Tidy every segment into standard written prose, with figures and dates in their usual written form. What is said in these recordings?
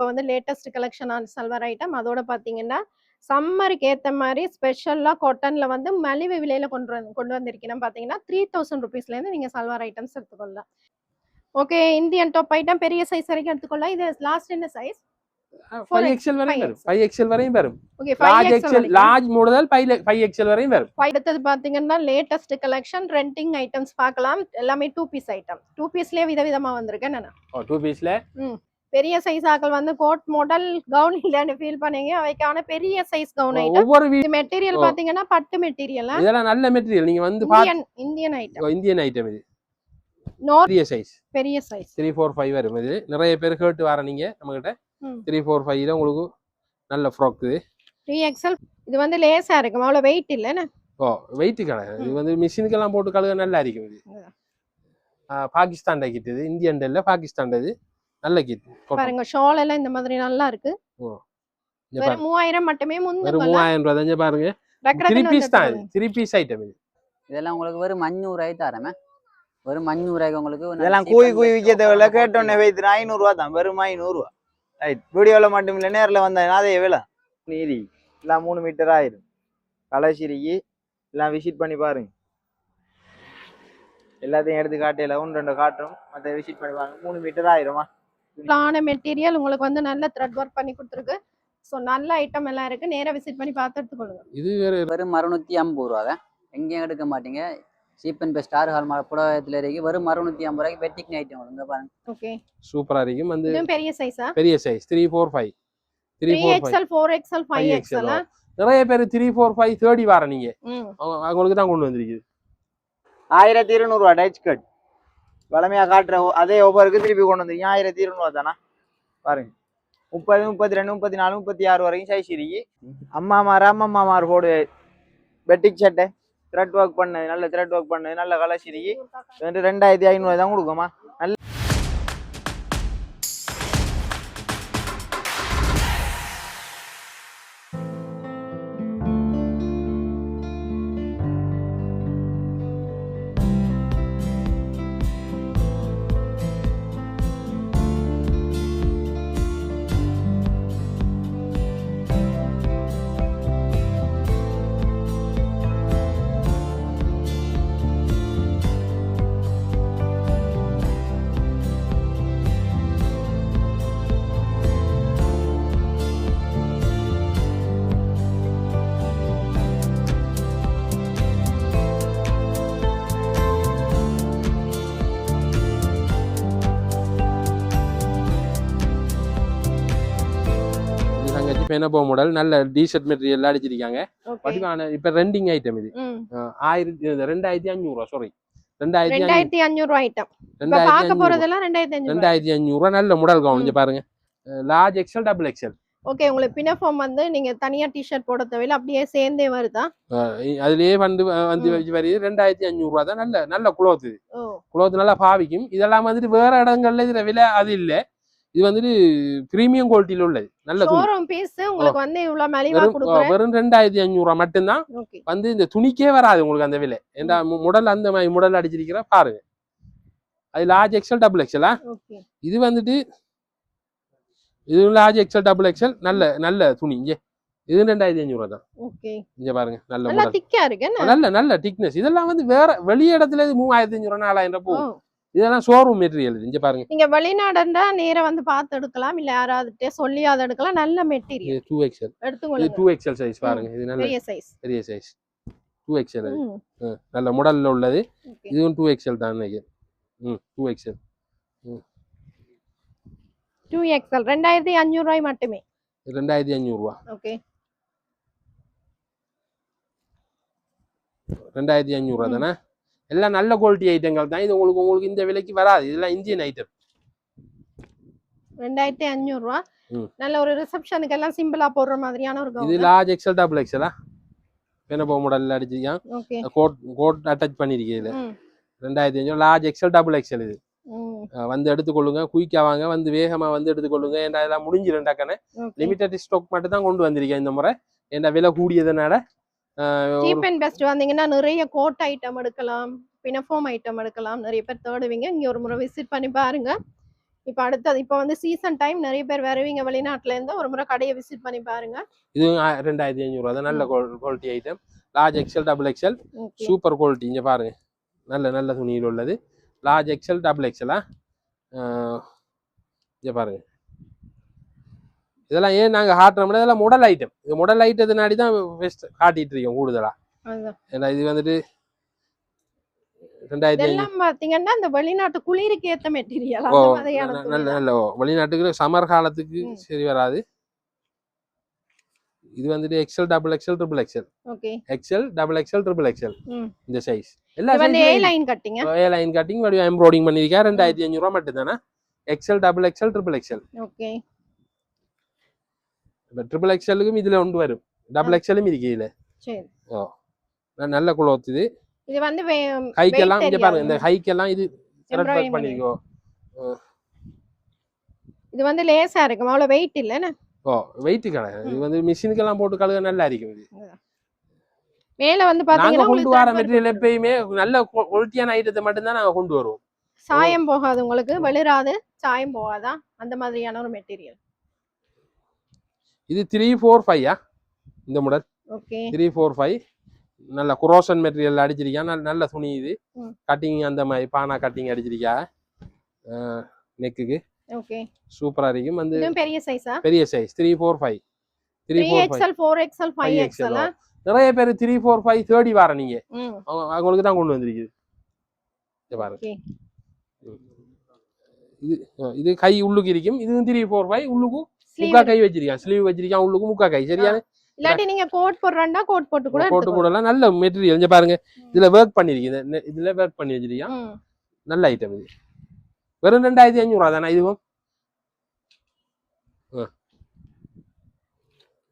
இப்போ வந்து latest collection on salwar item. அதோட பார்த்தீங்கன்னா சம்மருக்கு ஏத்த மாதிரி ஸ்பெஷலாக காட்டன்ல வந்து மலிவு விலையில கொண்டு வந்திருக்கேன். பார்த்தீங்கன்னா 3000 ருபீஸ்லேருந்து நீங்கள் சல்வார் ஐட்டம்ஸ் எடுத்துக்கொள்ளலாம். ஓகே, இந்தியன் டாப் ஐட்டம் பெரிய சைஸ் வரைக்கும் எடுத்துக்கொள்ளலாம். இது லாஸ்ட் என்ன சைஸ்? 5XL வரையும் வரும். 5XL வரையும் வரும். ஓகே, 5XL லார்ஜ் முதல் 5XL வரையும் வரும். அடுத்தது பாத்தீங்கன்னா லேட்டஸ்ட் கலெக்ஷன் ரெண்டிங் ஐட்டம்ஸ் பார்க்கலாம். எல்லாமே 2 பீஸ் ஐட்டம். 2 பீஸ்லயே விதவிதமா வந்திருக்கு. என்னன்னா 2 பீஸ்ல பெரிய சைஸ் ஆக்கள் வந்து கோட் மாடல் கவுன் இல்லன்னு ஃபீல் பண்ணீங்க. அவைக்கான பெரிய சைஸ் கவுன் ஐட்டம். ஒவ்வொரு மெட்டீரியல் பாத்தீங்கன்னா பட்டு மெட்டீரியல். இதெல்லாம் நல்ல மெட்டீரியல். நீங்க வந்து இந்தியன் ஐட்டம். இந்தியன் ஐட்டம் இது. பெரிய சைஸ் 345 வரும். இது நிறைய பேர் கேட்டு வர நீங்க நம்ம கிட்ட 345 உங்களுக்கு நல்ல ஃப்ராக் இது 3XL. இது வந்து லேசா இருக்கும், அவ்வளவு வெயிட் இல்லைன்னா. வெயிட் கிடையாது. இது வந்து மிஷினுக்கு எல்லாம் போட்டு கழுக நல்லா இருக்கும். இது பாகிஸ்தான் கிட். இது இந்தியன் இல்ல, பாகிஸ்தான். இது நல்ல கிட் பாருங்க. ஷால் எல்லாம் இந்த மாதிரி நல்லா இருக்கு. வெறும் 3000 மட்டுமே. வெறும் 3000 ரூபாய் தான் பாருங்க. 3 பீஸ் தான். 3 பீஸ் ஐட்டம் இது. இதெல்லாம் உங்களுக்கு வெறும் 500 ரூபாய் தரமே. வெறும் 500 ரூபாய்க்கு உங்களுக்கு இதெல்லாம் கூய் விற்க தேவையில்ல. கேட்டோன்னே வைத்து 500 ரூபா தான். வெறும் 500 ரூபா. ரைட். வீடியோல மட்டும் இல்லை, நேரில் வந்தேன் அதே வேலை. நீதி எல்லாம் 3 மீட்டர் ஆயிரும். கலைசிரிக்கு எல்லாம் விசிட் பண்ணி பாருங்க. எல்லாத்தையும் எடுத்து காட்டையில 1-2 காட்டும். மற்ற விசிட் பண்ணி பாருங்க. 3 மீட்டர் ஆயிருமா. மெட்டீரியல் உங்களுக்கு வந்து நல்ல த்ரெட் ஒர்க் பண்ணி கொடுத்துருக்கு. ஸோ நல்ல ஐட்டம் எல்லாம் இருக்கு. நேராக விசிட் பண்ணி பார்த்து எடுத்துக்கொள்ளுங்க. இது வெறும் 650 ரூபா தான். எங்கேயும் எடுக்க மாட்டீங்க. Cheap and best star hall புடவத்துல இருக்கு. வெறும் 650 ரூபாய்க்கு வெட்டிங் ஐட்டம் வருங்க பாருங்க. ஓகே, சூப்பரா இருக்கும். வந்து பெரிய சைஸா? பெரிய சைஸ் 345 3XL 4XL 5XL. நிறைய பேர் 345 30 வர நீங்க அவங்களுக்கு தான் கொண்டு வந்திருக்குது. 1200 ரூபா டைச் கட். வளமையா காட்டுற அதே ஓபருக்கு திருப்பி கொண்டு வந்திருக்கீங்க. 1200 ரூபா தானா பாருங்க. 30, 32, 34, 36 வரைக்கும் சைஸ் இருக்கு. அம்மாமார் போடு பெட்டிக் சட்டை த்ரெட் ஒர்க் பண்ணது. நல்ல த்ரெட் ஒர்க் பண்ணது. நல்ல கலர் இருக்கு. 2500 தான் கொடுக்குமா. நல்ல பெனபோ மாடல் நல்ல டிஷர்ட் மெட்டீரியல் அடிச்சிருக்காங்க. பதிவான இப்ப ரெண்டிங் ஐட்டம் இது 2500 ரூபா. சாரி 2500 ரூபா ஐட்டம். இப்ப பார்க்க போறதெல்லாம் 2500 ரூபா. நல்ல மாடல் கவுன் இங்க பாருங்க. Large XL double XL. Okay, உங்களுக்கு பினஃபார்ம் வந்து நீங்க தனியா டி-ஷர்ட் போட தேவையில்ல, அப்படியே சேர்ந்தே வருதா? அதுலயே வந்து வருது 2500 ரூபா தான். நல்ல நல்ல குளோத். இது குளோத் நல்லா பாவிக்கும். இதெல்லாம் வந்துட்டு வேற இடங்கள்ல இதுல விலை அது இல்ல. இது வந்துட்டு பிரீமியம் குவாலிட்டியில உள்ளது. நல்ல ஷோரூம் பீஸ் உங்களுக்கு வந்து இவ்வளவு மலிவா கொடுக்குறேன். வெறும் 2500 ரூபாய் மட்டும் தான். வந்து இந்த துணிக்கே வராது உங்களுக்கு அந்த விலை. ஏண்டா முடல் அந்த மாதிரி முடல் அடிச்சிருக்கிற பாருங்க. அது லார்ஜ் எக்ஸ்எல் டபுள் எக்ஸ்எல். இது வந்துட்டு இது லார்ஜ் எக்ஸ்எல் டபுள் எக்ஸ்எல். நல்ல நல்ல துணி. இங்க இது 2500 ரூபாய் தான். ஓகே, இங்க பாருங்க. நல்ல நல்ல திக்கா இருக்கு. நல்ல திக்னஸ். இதெல்லாம் வந்து வேற வெளி இடத்துல 3500 ரூபாய் 4000 ரூபாய் போகும். இதெல்லாம் ஷோரூம் மெட்டீரியல். இங்க பாருங்க. நீங்க வெளிநாடுன்னா நேரா வந்து பார்த்து எடுக்கலாம், இல்ல யாராவது சொல்லி அதை எடுக்கலாம். நல்ல மெட்டீரியல். இது 2XL எடுத்துக்கோங்க. இது 2XL சைஸ் பாருங்க. இது நல்ல பெரிய சைஸ் 2XL. நல்ல மாடல்ல உள்ளது. இதுவும் 2XL தான் நினைக்கிறேன். 2XL 2XL 2500 ரூபாய் மட்டுமே. 2500 ரூபாய். ஓகே, 2500 ரூபாய் தானே. எல்லாம் நல்ல குவாலிட்டி ஐட்டங்கள் தான். இது உங்களுக்கு இந்த விலைக்கு வராது. இதெல்லாம் இந்தியன் ஐட்டம். 2500 ரூபாய். நல்ல ஒரு ரிசப்ஷனுக்கு எல்லாம் சிம்பிளா போடுற மாதிரியான ஒரு கவுன். இது லார்ஜ் எக்ஸ்எல் டபுள் எக்ஸ்எல். பெனபோ மாடல்ல அடிச்சிருக்கான். ஓகே, கோட் அட்டாச் பண்ணிருக்கீங்க. இதுல 2500 லார்ஜ் எக்ஸ்எல் டபுள் எக்ஸ்எல். இது வந்து எடுத்துக்கொள்ளுங்க. குயிக்கா வாங்க. வந்து வேகமா வந்து எடுத்துக்கொள்ளுங்க. ஏன்னா இதெல்லாம் முடிஞ்சிடும் டக்குன்னு. லிமிடெட் ஸ்டாக் மட்டும் தான் கொண்டு வந்திருக்கேன் இந்த முறை. ஏன்னா விலை கூடியதுனால. சீப் அண்ட் பெஸ்ட் வந்தீங்கன்னா நிறைய கோட் ஐட்டம் எடுக்கலாம், பினஃபார்ம் ஐட்டம் எடுக்கலாம். நிறைய பேர் தேடுவீங்க. இங்க ஒரு முறை விசிட் பண்ணி பாருங்க. இப்ப அடுத்தது இப்ப வந்து சீசன் டைம் நிறைய பேர் வருவீங்க வெளிநாட்டுல இருந்து ஒரு முறை கடையை விசிட் பண்ணி பாருங்க. இது 2500 தான். நல்ல quality item. Large XL double XL super quality. இங்க பாருங்க, நல்ல நல்ல துணியில் உள்ளது. லார்ஜ் எக்ஸல் டபுள் எக்ஸலா இங்க பாருங்க. இதெல்லாம் ஏன் நாங்க காட்டுறோம்னா இதெல்லாம் மாடல் ஐட்டம். இது மாடல் ஐட்டத்தினாடி தான் பெஸ்ட் காட்டிட்டு இருக்கோம் கூடுதலா. ஏன்னா இது வந்துட்டு 2500 இதெல்லாம் பாத்தீங்கன்னா இந்த வெளிநாட்டு குளிருக்கு ஏத்த மெட்டீரியல் ஓ அந்த மாதிரியான நல்ல துணி தான். நல்ல வெளிநாட்டுக்கு சம்மர் காலத்துக்கு சரி வராது. இது வந்துட்டு XL double XL triple XL. Okay. XL double XL triple XL இந்த சைஸ். எல்லா இது வந்து ஏ சைஸ்லயும் line cutting. A line cutting வடிவம் எம்ப்ராய்டிங் பண்ணிருக்கா. 2500 ரூபாய் மட்டும் தானே. XL double XL triple XL. Okay. இப்ப ட்ரிபிள் எக்ஸலுக்கும் இதுல ஒன்று வரும், டபுள் எக்ஸலும் இருக்கு இதுல. சரி. ஓ நல்ல குளோத் இது. இது வந்து ஹைக்கெல்லாம் இங்க பாருங்க, இந்த ஹைக்கெல்லாம் இது Embroidery பண்ணிருக்கோ. இது வந்து லேசா இருக்கும், அவ்வளவு வெயிட் இல்லன்னு. ஓ வெயிட் கிடையாது. இது வந்து மிஷினுக்கெல்லாம் போட்டு கழுக நல்லா இருக்கும். இது மேல வந்து நாங்க பாத்தீங்கன்னா கொண்டு வர மெட்டீரியல் எப்பயுமே நல்ல குவாலிட்டியான ஐட்டத்தை மட்டும் தான் நாங்க கொண்டு வருவோம். சாயம் போகாது, உங்களுக்கு வெளிராது, சாயம் போகாதா அந்த மாதிரியான ஒரு மெட்டீரியல். இது 345 இந்த மாடல். ஓகே. 345 நல்ல குரோஷன் மெட்டீரியல் அடிச்சிருக்கா. நல்ல துணி இது. கட்டிங் அந்த மாதிரி பானா கட்டிங் அடிச்சிருக்கா நெக்குக்கு. ஓகே. சூப்பரா இருக்கும். வந்து இது பெரிய சைஸா? பெரிய சைஸ் 345 3XL 4XL 5XL. நிறைய பேர் 345 30 வார நீங்க அவங்களுக்கு தான் கொண்டு வந்திருக்குது பாருங்க. இது இது கை உள்ளுக்கு இருக்கும். இதுவும் 345 உள்ளுக்கு முக்கா கை வச்சிருக்கான், ஸ்லீவ் வச்சிருக்கான், உள்ளுக்கு முக்கா கை. சரியான இல்லாட்டி நீங்க கோட் போடுறா கோட் போட்டு கூட போட்டு போடலாம். நல்ல மெட்டீரியல் இங்க பாருங்க. இதுல ஒர்க் பண்ணிருக்கு, இதுல ஒர்க் பண்ணி வச்சிருக்கான். நல்ல ஐட்டம் இது. வெறும் 2500 தானே இதுவும்.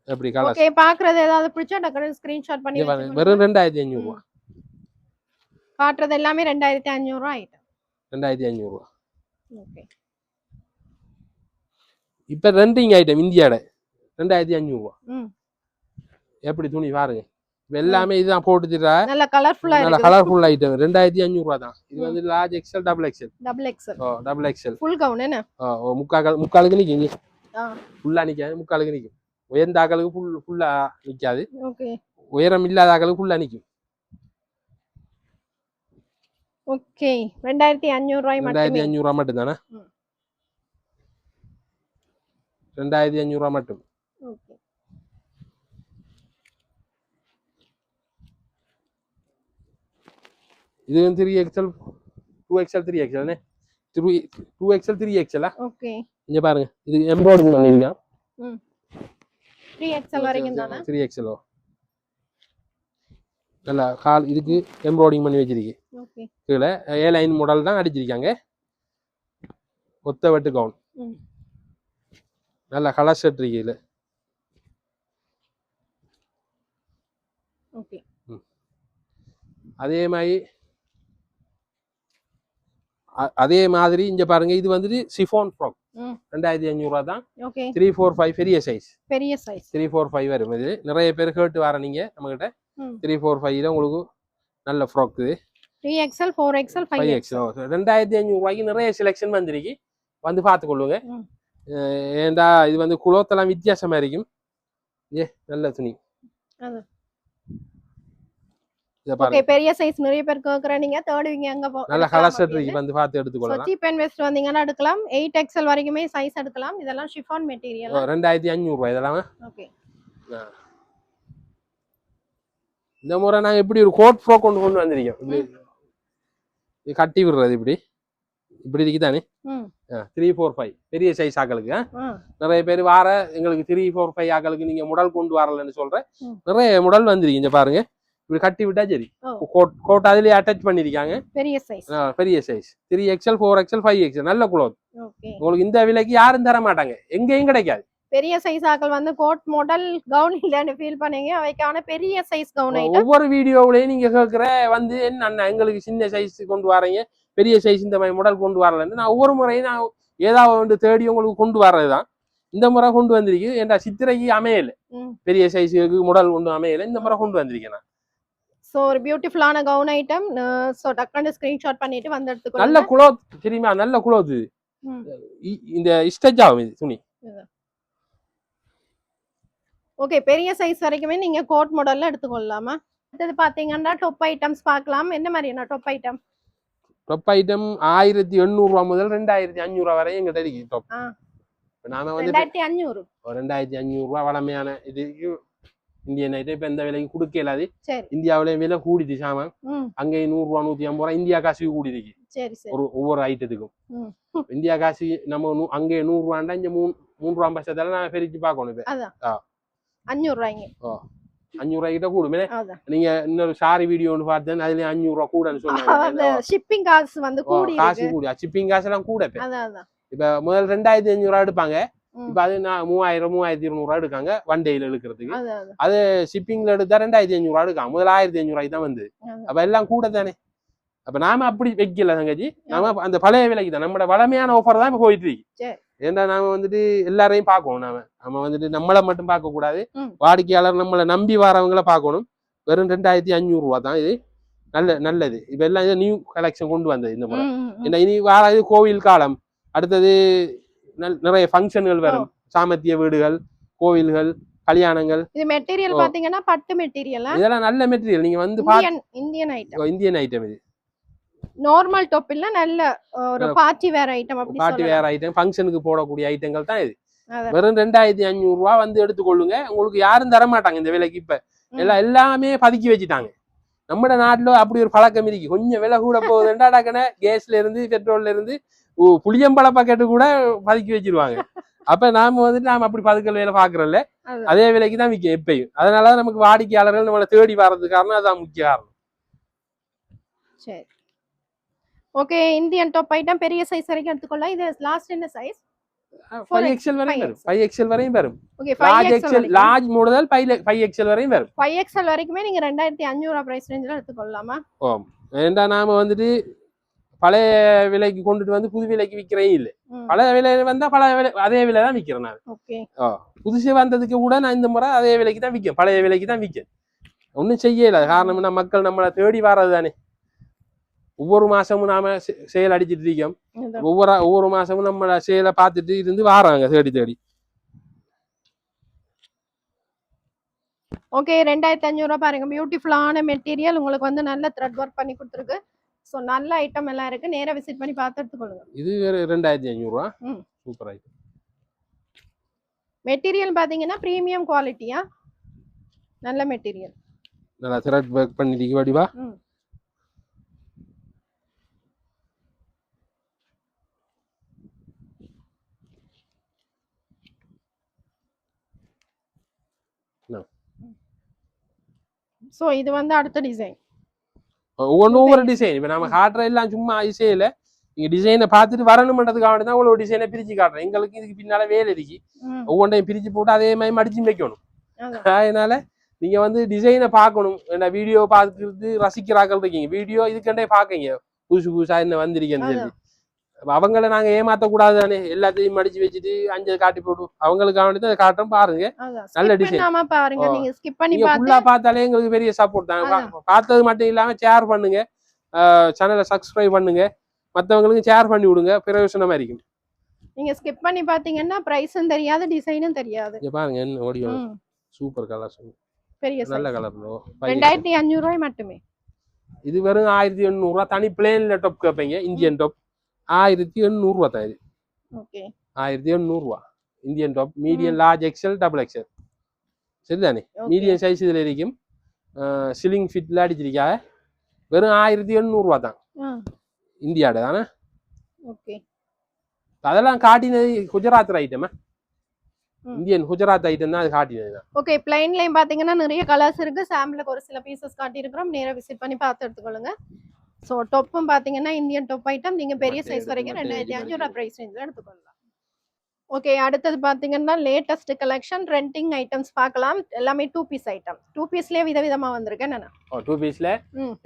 எப்படி கலர் ஓகே. பாக்குறது ஏதாவது பிடிச்சா டக்குனு ஸ்கிரீன்ஷாட் பண்ணி வெறும் 2500. காட்டுறது எல்லாமே 2500 ஐட்டம். 2500. ஓகே. இப்ப ரெண்டிங் ஐட்டம் இந்தியாட 2500. எப்படி துணி பாருங்க. எல்லாமே இதுதான் போட்டுட்டா நல்ல கலர்ஃபுல்லா நல்ல கலர்ஃபுல் ஐட்டம். 2500 தான். இது வந்து large XL double XL. Double XL. ஓ டபுள் எக்ஸல் ஃபுல் கவுன் என்ன? ஓ முக்காலுக்கு நிக்குங்க. ஃபுல்லா நிக்காது, முக்காலுக்கு நிக்கும். உயர்ந்த ஆக்களுக்கு ஃபுல்லா நிக்காது. ஓகே. உயரம் இல்லாத ஆக்களுக்கு ஃபுல்லா நிக்கும். ஓகே. 2500 ரூபாய் மட்டும். 2500 ரூபாய் மட்டும் தானே. 2500 ரூபாய் மட்டும். ஓகே. இது 3XL 2XL 3XL னே. 2XL 3XL. ஓகே. இங்க பாருங்க, இது எம்ப்ராய்டரி பண்ணிருக்கான். 3XL வரைக்கும் தானே. 3XL. நல்ல கால் இதுக்கு எம்ப்ராய்டரிங் பண்ணி வச்சிருக்கு. ஓகே. கீழே ஏ லைன் மாடல் தான் அடிச்சிருக்காங்க. ஒத்த வெட்டு கவுன். நல்ல கலர் ஷர்ட் இருக்கு இதுல. ஓகே. அதே மாதிரி இங்க பாருங்க, இது வந்துட்டு சிஃபான் ஃப்ராக். 2500 தான். ஓகே. 345 பெரிய சைஸ். பெரிய சைஸ் 345 வரும். இது நிறைய பேர் கேட்டு வர நீங்க நம்ம கிட்ட. 345 உங்களுக்கு நல்ல ஃப்ராக் இது. 3XL 4XL 5XL. 2500 ரூபாய்க்கு நிறைய செலெக்ஷன் வந்திருக்கு. வந்து பார்த்துக்கொள்ளுங்க. ஏண்டா இது வந்து குளோத்தெல்லாம் வித்தியாசமா இருக்கும். நல்ல துணி. ஓகே. பெரிய சைஸ் நிறைய பேர் கேக்குற நீங்க தேடுவீங்க அங்க நல்ல கலர் ஷர்ட் இருக்கு, வந்து பார்த்து எடுத்துக்கொள்ளலாம். சீப் அண்ட் பெஸ்ட் வந்தீங்கன்னா எடுக்கலாம். 8XL வரைக்குமே சைஸ் எடுக்கலாம். இதெல்லாம் ஷிஃபான் மெட்டீரியல். 2500 ரூபாய் இதெல்லாம். ஓகே. இந்த முறை நாங்க எப்படி ஒரு கோட் ஃப்ராக் கொண்டு வந்திருக்கோம். இது கட்டி விடுறது இப்படி இப்படி இருக்குதானே. 345 பெரிய சைஸ் ஆக்களுக்கு. நிறைய பேர் வார எங்களுக்கு 345 ஆக்களுக்கு நீங்க முடல் கொண்டு வரலன்னு சொல்றேன். நிறைய முடல் வந்திருக்கு. இங்க பாருங்க, இப்படி கட்டி விட்டா சரி. கோட் அதுலயே அட்டாச் பண்ணிருக்காங்க. பெரிய சைஸ். பெரிய சைஸ் 3XL 4XL 5XL நல்ல குளோத். ஓகே. உங்களுக்கு இந்த விலைக்கு யாரும் தர மாட்டாங்க, எங்கேயும் கிடைக்காது. பெரிய சைஸ் ஆக்கள் வந்து கோட் மாடல் கவுன் இல்லன்னு ஃபீல் பண்ணீங்க, அவைக்கான பெரிய சைஸ் கவுன் ஐட்டம். ஒவ்வொரு வீடியோவிலயும் நீங்க கேக்குற வந்து என்ன எங்களுக்கு சின்ன சைஸ் கொண்டு வரீங்க, பெரிய சைஸ் இந்த மாதிரி மாடல் கொண்டு வரலன்னு நான் ஒவ்வொரு முறையும் நான் ஏதாவது தேடி உங்களுக்கு கொண்டு வர்றதுதான். இந்த முறை கொண்டு வந்திருக்கு. ஏன்டா சித்திரைக்கு அமையல, பெரிய சைஸுக்கு மாடல் கொண்டு அமையல. இந்த முறை கொண்டு வந்திருக்கேன் நான். சோ ஒரு பியூட்டிஃபுல்லான கவுன் ஐட்டம். சோ டக்குனு ஸ்கிரீன்ஷாட் பண்ணிட்டு வந்து எடுத்துக்கோங்க. நல்ல குளோத் தெரியுமா, நல்ல குளோத். இந்த ஸ்டெச் ஆகும் இது துணி. ஓகே, பெரிய சைஸ் வரைக்குமே நீங்க கோட் மாடல்ல எடுத்துக்கொள்ளலாமா? அடுத்தது பாத்தீங்கன்னா டாப் ஐட்டம்ஸ் பார்க்கலாம். என்ன மாதிரியான டாப் ஐட்டம்? டாப் ஐட்டம் 1800 ரூபா முதல் 2500 ரூபா வரை எங்கிட்ட இருக்கு டாப். நாம வந்து 2500 2500 ரூபா வளமையான இது இந்தியன் ஐட்டம். இப்ப எந்த விலைக்கு கொடுக்க இல்லாது. சரி. இந்தியாவில விலை கூடிட்டு சாமான். அங்கே 100 ரூபா 150 ரூபா இந்தியா காசு கூடி இருக்கு. சரி சரி. ஒவ்வொரு ஐட்டத்துக்கும் இந்தியா காசு நம்ம அங்கே 100 ரூபாண்டா இங்க 3 ரூபா பட்சத்தால நான் பிரிச்சு பார்க்கணும். இப்ப 500 ரூபாய்ங்க. 500 ரூபாய் கிட்ட கூடுமே. நீங்க இன்னொரு சாரி வீடியோ ஒன்று பார்த்தேன், அதுல 500 ரூபா கூடன்னு சொன்னாங்க. ஷிப்பிங் காசு வந்து கூடி காசு கூடி, ஷிப்பிங் காசு எல்லாம் கூட. இப்ப முதல் 2500 ரூபா எடுப்பாங்க, இப்ப அது 3000 3200 ரூபா எடுக்காங்க ஒன் டேல எடுக்கிறதுக்கு. அது ஷிப்பிங்ல எடுத்தா 2500 ரூபா எடுக்காங்க. முதல்ல 1500 ரூபாய்க்கு தான் வந்து. அப்ப எல்லாம் கூட தானே. அப்ப நாம அப்படி வைக்கல தங்கச்சி, நாம அந்த பழைய விலைக்கு தான் நம்மளோட வளமையான ஆஃபர் தான் இப்ப போயிட்டு இருக்கு. ஏன்னா நாம வந்துட்டு எல்லாரையும் பார்க்கணும். நம்ம வந்துட்டு நம்மளை மட்டும் பார்க்க கூடாது, வாடிக்கையாளர் நம்மளை நம்பி வரவங்களை பார்க்கணும். வெறும் 2500 ரூபா தான் இது. நல்லது. இப்ப எல்லாம் இது நியூ கலெக்ஷன் கொண்டு வந்தது இந்த முறை. ஏன்னா இனி வாராது கோவில் காலம், அடுத்தது நிறைய ஃபங்க்ஷன்கள் வரும். சாமத்திய வீடுகள், கோவில்கள், கல்யாணங்கள். இது மெட்டீரியல் பாத்தீங்கன்னா பட்டு மெட்டீரியல். இதெல்லாம் நல்ல மெட்டீரியல். நீங்க வந்து இந்தியன் ஐட்டம். இது நார்மல் டாப் இல்ல, நல்ல ஒரு பார்ட்டி வேர் ஐட்டம். அப்படி பார்ட்டி வேர் ஐட்டம், ஃபங்க்ஷனுக்கு போடக்கூடிய ஐட்டங்கள் தான் இது. வெறும் 2500 ரூபா வந்து எடுத்துக்கொள்ளுங்க. உங்களுக்கு யாரும் தர மாட்டாங்க இந்த விலைக்கு. இப்ப எல்லாமே பதுக்கி வச்சுட்டாங்க. நம்ம நாட்டுல அப்படி ஒரு பழக்கம் இருக்கு. கொஞ்சம் விலை கூட போகுதுன்னா கேஸ்ல இருந்து பெட்ரோல்ல இருந்து புளியம்பழ பாக்கெட்டு கூட பதுக்கி வச்சிருவாங்க. அப்ப நாம அப்படி பதுக்கல் வேலை பாக்குறோம்ல, அதே விலைக்கு தான் விற்கும் எப்பயும். அதனாலதான் நமக்கு வாடிக்கையாளர்கள் நம்மளை தேடி வர்றதுக்கு காரணம் அதான் முக்கிய காரணம். சரி, ஓகே. இந்தியன் டாப் ஐட்டம் பெரிய சைஸ் வரைக்கும் எடுத்துக்கொள்ளலாம். இது லாஸ்ட் என்ன சைஸ்? 5XL வரையும் வரும். 5XL வரையும் வரும். ஓகே, 5XL லார்ஜ் முதல் 5XL வரையும் வரும். 5XL வரைக்குமே நீங்க 2500 ரூபாய் பிரைஸ் ரேஞ்சில எடுத்துக்கொள்ளலாமா? ஆம். ஏண்டா நாம வந்துட்டு பழைய விலைக்கு கொண்டுட்டு வந்து புது விலைக்கு விக்கிறேன் இல்ல. பழைய விலை வந்தா பழைய விலை அதே விலை தான் விக்கிறேன் நான். ஓகே. புதுசு வந்ததுக்கு கூட நான் இந்த முறை அதே விலைக்கு தான் விற்கேன், பழைய விலைக்கு தான் விற்கேன். ஒன்றும் செய்யல. காரணம்னா மக்கள் நம்மளை தேடி வர்றது தானே. ஒவ்வொரு மாசமும் நாம சேல் அடிச்சிட்டு இருக்கோம். ஒவ்வொரு மாசமும் நம்ம சேலை பார்த்துட்டு இருந்து வாராங்க தேடி தேடி. ஓகே, 2500 ரூபாய் பாருங்க. பியூட்டிஃபுல்லான மெட்டீரியல், உங்களுக்கு வந்து நல்ல த்ரெட் ஒர்க் பண்ணி கொடுத்துருக்கு. ஸோ நல்ல ஐட்டம் எல்லாம் இருக்கு. நேரா விசிட் பண்ணி பார்த்து எடுத்துக்கொள்ளுங்க. இது வேற 2500 ரூபா. Super item. மெட்டீரியல் பாத்தீங்கன்னா பிரீமியம் குவாலிட்டியா, நல்ல மெட்டீரியல். நல்லா த்ரெட் ஒர்க் பண்ணிட்டு வடிவா. சோ இது வந்து அடுத்த டிசைன். ஒவ்வொரு டிசைன். இப்ப நம்ம காட்டுற எல்லாம் சும்மா ஐசையில நீங்க டிசைனை பார்த்துட்டு வரணும்ன்றதுக்காக தான் ஒரு டிசைனை பிரிச்சு காட்டுறேன். எங்களுக்கு இதுக்கு பின்னால வேலை இருக்கு. ஒவ்வொன்றையும் பிரிச்சு போட்டு அதே மாதிரி மடிச்சு வைக்கணும். அதனால நீங்க வந்து டிசைனை பார்க்கணும். ஏன்னா வீடியோ பார்த்துட்டு ரசிக்கிறாக்கள் இருக்கீங்க, வீடியோ இதுக்கண்டே பாக்கீங்க புதுசு புதுசா என்ன வந்திருக்கேன்னு சொல்லி. அவங்கள நாங்க ஏமாத்த கூடாது தானே. எல்லாத்தையும் மடிச்சு வச்சுட்டு அஞ்சு காட்டி போடும். அவங்களுக்காக அதை காட்டுறோம் பாருங்க. நல்ல டிசைன் பாருங்க. நீங்க ஸ்கிப் பண்ணி ஃபுல்லா பார்த்தாலே எங்களுக்கு பெரிய சப்போர்ட் தான். பார்த்தது மட்டும் இல்லாம ஷேர் பண்ணுங்க, சேனலை சப்ஸ்கிரைப் பண்ணுங்க, மற்றவங்களுக்கு ஷேர் பண்ணி விடுங்க, பிரயோஜனமா இருக்கும். நீங்க ஸ்கிப் பண்ணி பாத்தீங்கன்னா பிரைஸும் தெரியாது, டிசைனும் தெரியாது. இங்க பாருங்க என்ன ஓடியோ சூப்பர் கலர்ஸ், பெரிய நல்ல கலர். 2500 ரூபாய் மட்டுமே. இது வெறும் 1800 ரூபாய். தனி பிளேன்ல டாப் கேட்பீங்க, இந்தியன் டாப் 1800 ரூபாய் தான் இது. ஓகே, 1800 ரூபாய் Indian top. Medium, large, XL, double XL. சரிதானே? மீடியம் சைஸ் இதுல இருக்கும். சிலிங் ஃபிட்ல அடிச்சிருக்காங்க. வெறும் 1800 ரூபாய் தான் இந்தியாட தானே. ஓகே, அதெல்லாம் காட்டினது குஜராத் ஐட்டமா, இந்தியன் குஜராத் ஐட்டம் தான் அது காட்டினது. ஓகே, பிளைன்லயும் பாத்தீங்கன்னா நிறைய கலர்ஸ் இருக்கு. சாம்பிளுக்கு ஒரு சில பீசஸ் காட்டி இருக்கிறோம். நேரா விசிட் பண்ணி பார்த்து எடுத்துக்கொள்ளுங்க. ஸோ டொப்பும் பாத்தீங்கன்னா இந்தியன் டொப் ஐட்டம். நீங்க பெரிய சைஸ் வரைக்கும் 2500 ரூபாய் பிரைஸ் ரேஞ்சில் எடுத்துக்கொள்ளலாம். ஓகே, அடுத்தது பாத்தீங்கன்னா லேட்டஸ்ட் கலெக்ஷன் ரெண்டிங் ஐட்டம்ஸ் பார்க்கலாம். எல்லாமே 2 பீஸ் ஐட்டம். 2 பீஸ்லயே விதவிதமா வந்திருக்கு. என்னன்னா 2 பீஸ்ல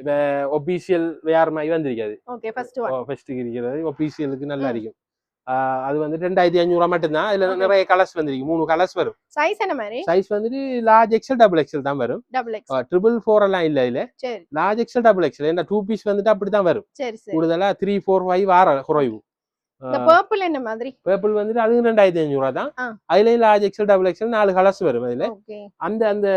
இப்ப ஒபிஷியல் வேற மாதிரி வந்திருக்காது. ஓகே, ஃபர்ஸ்ட் இருக்கிறது ஒபிஷியலுக்கு நல்லா இருக்கும். அது வந்து 2500 ரூபாய் மட்டும்தான். இதுல நிறைய கலர்ஸ் வந்திருக்கு. 3 கலர்ஸ் வரும். சைஸ் என்ன மாதிரி? சைஸ் வந்துட்டு லார்ஜ் எக்ஸ்எல், டபுள் எக்ஸ்எல் தான் வரும். டபுள் எக்ஸ்எல், 444 எல்லாம் இல்ல இல்ல. சரி, லார்ஜ் எக்ஸ்எல், டபுள் எக்ஸ்எல். ஏன்னா 2 பீஸ் வந்துட்டு அப்படிதான் வரும். சரி சரி. கூடுதலா 3, 4, 5 வார குறைவு. இந்த பர்பிள் என்ன மாதிரி? பர்பிள் வந்துட்டு அது 2500 ரூபா தான். ஆ. அதுலயும் large XL double XL 4 colours வரும் அதுல. ஓகே. அந்த அந்த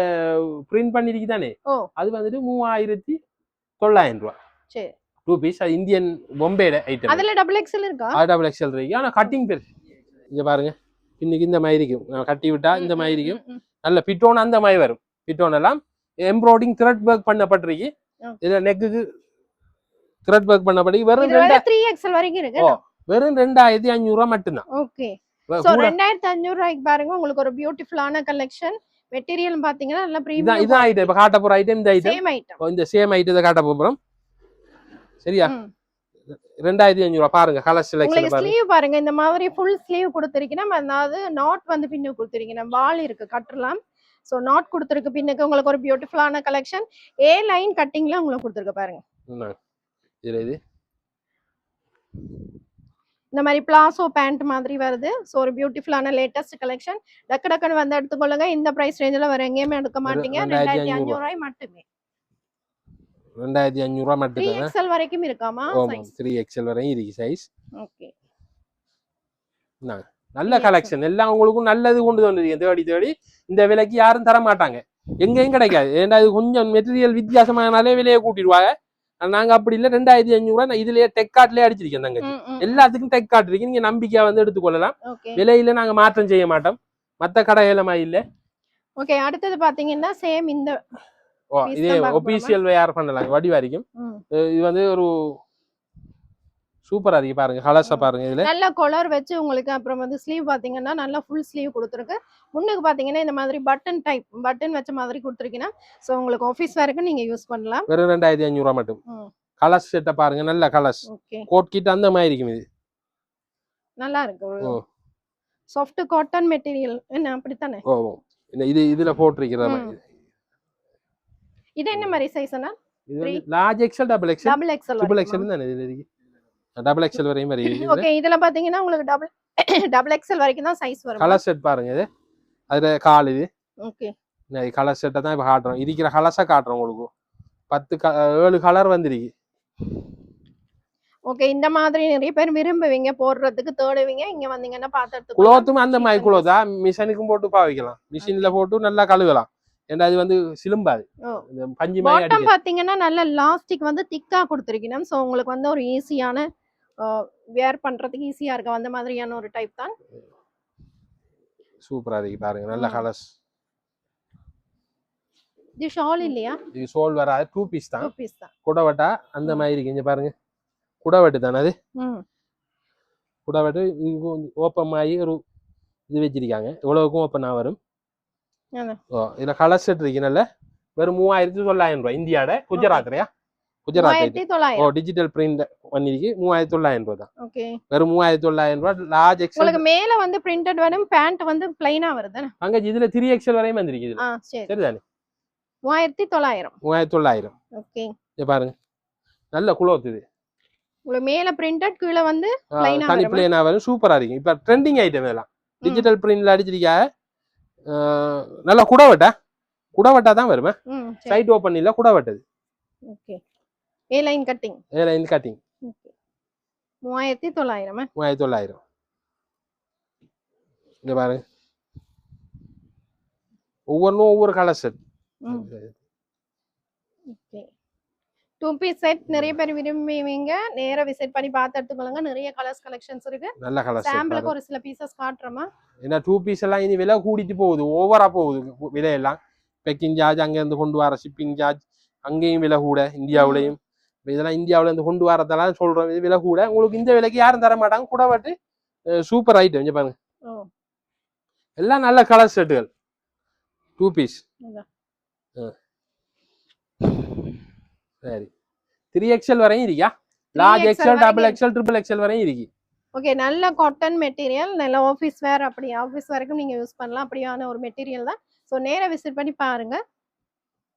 பிரிண்ட் பண்ணிருக்கு தானே, ஓ. அது வந்துட்டு 3900 ரூபா. சரி. 2 பீஸ். அது இந்தியன் பொம்பேட ஐட்டம். அதுல டபுள் எக்ஸல் இருக்கா? டபுள் எக்ஸல் இருக்கு. ஆனா கட்டிங் பெருசு. இங்க பாருங்க, இன்னைக்கு இந்த மாதிரி இருக்கும். நான் கட்டி விட்டா இந்த மாதிரி இருக்கும். நல்ல பிட்டோன் அந்த மாதிரி வரும். பிட்டோன் எல்லாம் எம்ப்ராய்டிங் த்ரெட் ஒர்க் பண்ணப்பட்டிருக்கு. இதுல நெக்குக்கு த்ரெட் ஒர்க் பண்ணப்பட்டிருக்கு. வெறும் 3XL வரைக்கும் இருக்கு. வெறும் 2500 ரூபா மட்டும்தான். ஓகே. சோ 2500 ரூபாய்க்கு பாருங்க உங்களுக்கு ஒரு பியூட்டிஃபுல்லான கலெக்ஷன். மெட்டீரியல் பாத்தீங்கன்னா நல்ல பிரீமியம். இதான் ஐட்டம். இப்ப காட்ட போற ஐட்டம் இந்த ஐட்டம். Same item. இந்த சேம் ஐட்டத்தை காட்ட போறோம். சரியா? 2500 ரூபா. பாருங்க கலர் செலக்ஷன் பாருங்க. ஸ்லீவ் பாருங்க, இந்த மாதிரி ஃபுல் ஸ்லீவ் கொடுத்திருக்கீங்க. அதாவது நாட் வந்து பின்னு கொடுத்திருக்கீங்க. வால் இருக்கு, கட்டலாம். சோ நாட் கொடுத்திருக்கு பின்னுக்கு. உங்களுக்கு ஒரு பியூட்டிஃபுல்லான கலெக்ஷன். ஏ லைன் கட்டிங்ல உங்களுக்கு கொடுத்திருக்கு பாருங்க. இது இந்த மாதிரி பிளாசோ பேண்ட் மாதிரி வருது. ஸோ ஒரு பியூட்டிஃபுல்லான லேட்டஸ்ட் கலெக்ஷன். டக்கு டக்குன்னு வந்து எடுத்துக்கொள்ளுங்க. இந்த பிரைஸ் ரேஞ்சில் வேற எங்கேயுமே எடுக்க மாட்டீங்க. 2500 ரூபாய் மட்டுமே. 2500 ரூபாய் மட்டுமே. 3XL வரைக்கும் இருக்காமா? 3XL வரையும் இருக்கு சைஸ். ஓகே. நல்ல கலெக்ஷன். எல்லாம் உங்களுக்கும் நல்லது கொண்டு வந்துருக்கீங்க. தேடி தேடி இந்த விலைக்கு யாரும் தர மாட்டாங்க. எங்கேயும் கிடைக்காது. ஏன்னா இது கொஞ்சம் மெட்டீரியல் வித்தியாசமானாலே விலையை கூட்டிடுவாங்க. நாங்க அப்படி இல்ல. 2500 ரூபாய் இதுலயே டெக் கார்ட்லயே அடிச்சிருக்கேன். தங்கச்சி எல்லாத்துக்கும் டெக் கார்ட் இருக்கு. நீங்க நம்பிக்கையா வந்து எடுத்துக்கொள்ளலாம். விலையில நாங்க மாற்றம் செய்ய மாட்டோம். மத்த கடையில மாதிரி இல்ல. ஓகே. அடுத்தது பாத்தீங்கன்னா சேம் இந்த இதே ஒபிஷியல் வேர் பண்ணலாம். வடி வரைக்கும் இது வந்து ஒரு சூப்பரா இருக்கு. பாருங்க கலர்ஸா பாருங்க. இதுல நல்ல கலர் வச்சு உங்களுக்கு. அப்புறம் வந்து ஸ்லீவ் பாத்தீங்கன்னா நல்ல ஃபுல் ஸ்லீவ் கொடுத்துருக்கு. முன்னுக்கு பாத்தீங்கன்னா இந்த மாதிரி பட்டன் டைப் பட்டன் வச்ச மாதிரி கொடுத்துருக்கீங்கன்னா சோ உங்களுக்கு ஆபீஸ் வேருக்கு நீங்க யூஸ் பண்ணலாம். வெறும் 2500 ரூபாய் மட்டும். கலர்ஸ் செட்ட பாருங்க. நல்ல கலர்ஸ். கோட் கிட் அந்த மாதிரி இருக்கும். இது நல்லா இருக்கு. சாஃப்ட் காட்டன் மெட்டீரியல் என்ன அப்படித்தானே? இது இதுல போட்டிருக்கிற மாதிரி. இது என்ன மாதிரி சைஸ்னா? இது large XL double XL. Double XL தானே இது இருக்கு. டபுள் எக்ஸல் வரையும் வரை இருக்கு. ஓகே. இதுல பாத்தீங்கன்னா உங்களுக்கு டபுள் எக்ஸல் வரைக்கும் தான் சைஸ் வரும். கலர் செட் பாருங்க. இது அதுல கால் இது. ஓகே. நான் கலர் செட்டை தான் இப்ப காட்டுறோம். இருக்கிற கலர்ஸா காட்டுறோம் உங்களுக்கு. 7 கலர் வந்திருக்கு. ஓகே. இந்த மாதிரி நிறைய பேர் விரும்புவீங்க, போடுறதுக்கு தேடுவீங்க. இங்க வந்தீங்கன்னா பாத்துட்டு குளோத்தும் அந்த மாதிரி குளோதா மிஷினுக்கும் போட்டு பாவிக்கலாம். மிஷின்ல போட்டு நல்லா கழுவலாம். ஏன்னா அது வந்து சிலும்பாது. பஞ்சு மாதிரி பாட்டம் பாத்தீங்கன்னா நல்ல லாஸ்டிக் வந்து திக்கா கொடுத்திருக்கீங்க. சோ உங்களுக்கு வந்து ஒரு ஈஸியான வேர் பண்றதுக்கு ஈஸியா இருக்கு. அந்த மாதிரியான ஒரு டைப் தான். சூப்பரா இருக்கு பாருங்க. நல்ல கலர்ஸ். இது ஷால் இல்லையா? இது ஷால் வராது. 2 பீஸ் தான். 2 பீஸ் தான். குடவட்டா அந்த மாதிரி இருக்கு. இங்க பாருங்க. குடவட்டு தானே அது. குடவட்டு ஓப்பன் ஆகி ஒரு இது வச்சிருக்காங்க. இவ்வளவுக்கும் ஓப்பனா வரும். இதுல கலர் செட் இருக்கு. நல்ல வெறும் 3900 ரூபாய். இந்தியாட குஜராத்லயா? குஜராத். டிஜிட்டல் பிரிண்ட் பண்ணிருக்கு. 3900 ரூபாய் தான். ஓகே. வெறும் 3900 ரூபாய். Large XL. உங்களுக்கு மேல வந்து பிரிண்டட் வரும். பேண்ட் வந்து ப்ளைனா வருது. அங்க இதுல 3XL வரையும் வந்திருக்கு. இதுல சரிதானே? 3900. 3900. ஓகே. இங்க பாருங்க. நல்ல குளோத் இது. உங்களுக்கு மேல பிரிண்டட், கீழ வந்து ப்ளைனா வரும். தனி ப்ளைனா வரும். சூப்பரா இருக்கு. இப்ப ட்ரெண்டிங் ஐட்டம் இதெல்லாம். டிஜிட்டல் பிரிண்ட்ல அடிச்சிருக்காங்க. நல்ல குடவட்டா தான் வருமா? சைட் ஓபன் இல்ல, குடவட்டது. Okay. A line cutting. Okay. 3900. 3900. இங்க பாருங்க. ஒவ்வொரு colour set. Okay. 2 piece set நிறைய பேர் விரும்புவீங்க. நேரா விசிட் பண்ணி பார்த்து எடுத்துக்கோங்க. நிறைய கலர்ஸ் கலெக்ஷன்ஸ் இருக்கு. நல்ல கலர்ஸ். சாம்பிளுக்கு ஒரு சில பீசஸ் காட்டுறோமா? ஏன்னா 2 பீஸ் எல்லாம் இனி விலை கூடிட்டு போகுது. ஓவரா போகுது விலை எல்லாம். பேக்கிங் சார்ஜ், அங்க இருந்து கொண்டு வர ஷிப்பிங் சார்ஜ், அங்கேயும் விலை கூட. இந்தியாவிலையும் இதெல்லாம் இந்தியாவில இருந்து கொண்டு வரதெல்லாம் சொல்றோம். இது விலை கூட. உங்களுக்கு இந்த விலைக்கு யாரும் தர மாட்டாங்க. குடவட்டு சூப்பர் ஐட்டம். இங்க பாருங்க. எல்லாம் நல்ல கலர் செட்டுகள். 2 பீஸ். சரி. 3XL வரையும் இருக்கா? Large XL, double XL, triple XL வரையும் இருக்கு. ஓகே. நல்ல காட்டன் மெட்டீரியல். நல்ல ஆபீஸ் வேர். அப்படி ஆபீஸ் வரைக்கும் நீங்க யூஸ் பண்ணலாம். அப்படியான ஒரு மெட்டீரியல் தான். ஸோ நேரா விசிட் பண்ணி பாருங்க.